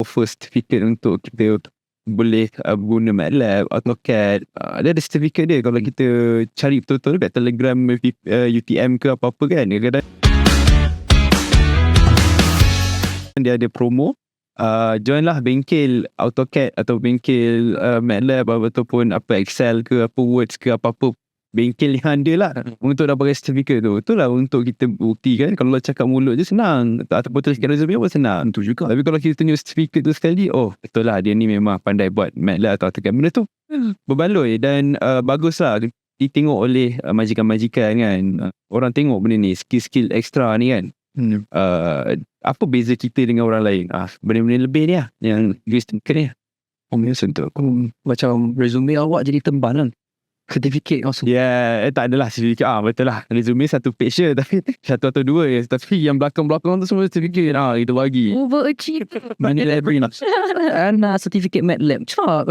offer certificate untuk kita boleh guna MATLAB, AutoCAD. Dia ada certificate dia kalau kita cari betul-betul kat Telegram, UTM ke apa-apa kan. Kadang-kadang dia ada promo. Join lah bengkel AutoCAD atau bengkel MATLAB ataupun apa Excel ke apa Words ke apa-apa bengkel yang ada lah untuk dapatkan sertifikat tu. Itulah untuk kita buktikan. Kalau cakap mulut je senang, ataupun tuliskan resume pun senang tu juga. Tapi kalau kita tunjuk sertifikat tu sekali, oh betul lah dia ni memang pandai buat MATLAB atau AutoCAD. Benda tu berbaloi dan bagus lah ditengok oleh majikan-majikan kan. Orang tengok benda ni, skill-skill extra ni kan. Apa beza kita dengan orang lain? Benda-benda lebih ni lah yang certificate ni. Untuk macam resume awak jadi tebal kan, certificate langsung. Tak adalah certificate. Betul lah, resume satu page je, tapi satu atau dua je. Tapi yang belakang-belakang tu semua certificate. Itu lagi Overachieve. Money library lah. And certificate MATLAB. Cak.